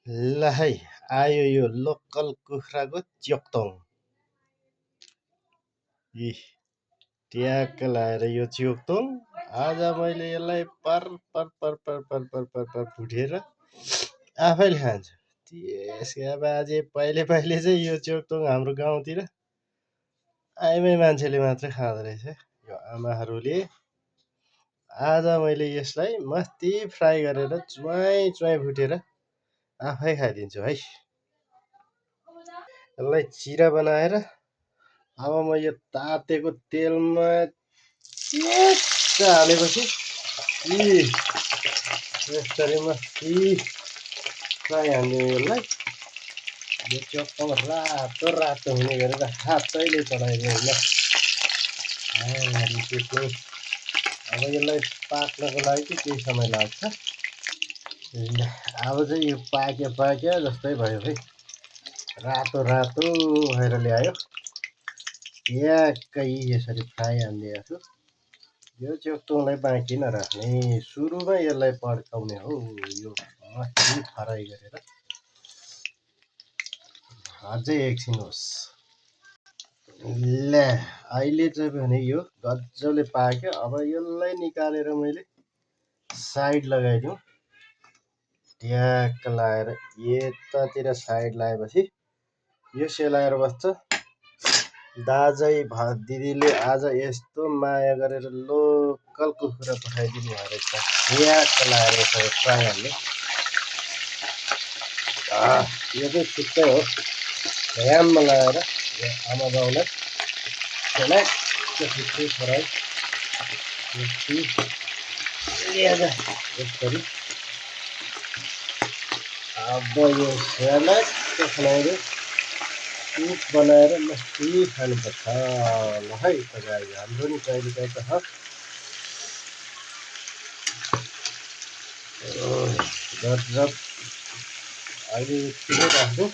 ल है आयो यो लोकल कुखुराको च्योक्तोङ। इ ट्याक्क लाएर यो च्योक्तोङ आज मैले यसलाई पर पर पर पर पर पर पर पर भुटेर आफैले खान्छु। त्यसका बाजे पहिले पहिले चाहिँ यो च्योक्तोङ हाम्रो गाउँतिर आइमाई मान्छेले मात्रै खाँदो रहेछ। यो आमाहरूले आज मैले यसलाई मस्ती फ्राई गरेर च्वाइ च्वाइ भुटेर आफै खाइदिन्छु है। यसलाई चिरा बनाएर अब म यो तातेको तेलमा च्याक्क हालेपछि यसरी मस्ती फ्राई हान्दिउँ यसलाई। यो च्योक्तोङ रातो रातो हुने गरेर हातैले चढाइदिउँ ल। त्यसमै अब यसलाई पाक्नको लागि चाहिँ केही समय लाग्छ। ल अब चाहिँ यो पाक्यो जस्तै भयो है। रातो रातो भएर ल्यायो। ट्याक्कै यसरी फ्राई हानिदिएको छु। यो च्योक्तोङलाई बाँकी नराख्ने, सुरुमै यसलाई पड्काउने हो। यो मस्ती फ्राई गरेर अझै एकछिन होस्। ल अहिले चाहिँ भने यो गजबले पाक्यो। अब यसलाई निकालेर मैले साइड लगाइदिउँ। ट्याक्क लाएर यतातिर साइड लगाएपछि यो सेलाएर बस्छ। दाजै दिदीले आज यस्तो माया गरेर लोकल कुखुरा पठाइदिनु भयो रहेछ। ट्याक्क लाएर यसरी फ्राई हाल्ने। यो चाहिँ छुट्टै हो। ध्यानमा लगाएर यो आमा बाउलाई छुट्टै फ्राई यसरी। अब यो स्यालेक्ट खानाले सुप बनाएर मस्ती खानुपर्छ ल है तपाईँ। हाम्रो नि कहिले काहीँ त गजब। अहिले यतिकै राख्नु,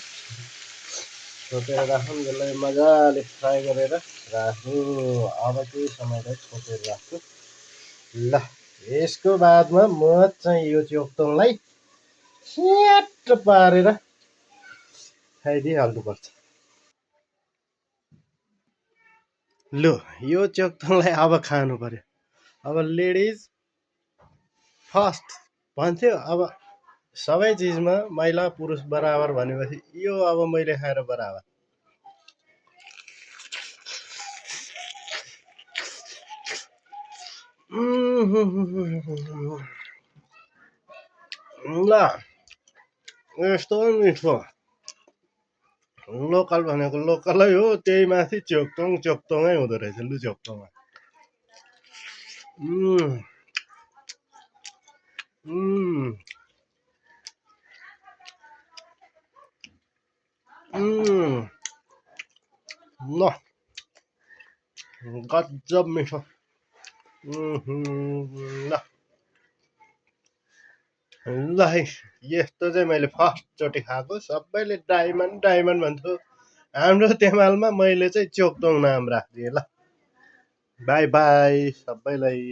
छोपेर राखौँ। यसलाई मजाले फ्राई गरेर राख्नु। अब केही समयलाई छोपेर राख्छु ल। यसको बादमा म चाहिँ यो च्योक्तोङलाई स्याट पारेर खाइदिइहाल्नुपर्छ। लु यो च्योक्तोङलाई अब खानु पर्यो। अब लेडिज फर्स्ट भन्थ्यो। अब सबै चिजमा महिला पुरुष बराबर भनेपछि यो अब मैले खाएर बराबर। ल यस्तो मिठो। लोकल भनेको लोकलै हो, त्यही माथि च्योक्तोङै हुँदो रहेछ। लु च्योक्तोङमा ल गजब मिठो। ल ल है यस्तो चाहिँ मैले फर्स्टचोटि खाएको। सबैले डायमन्ड डायमन्ड भन्थ्यो। हाम्रो तेमालमा मैले चाहिँ च्योक्तोङ नाम राखिदिएँ ल। बाई बाई सबैलाई।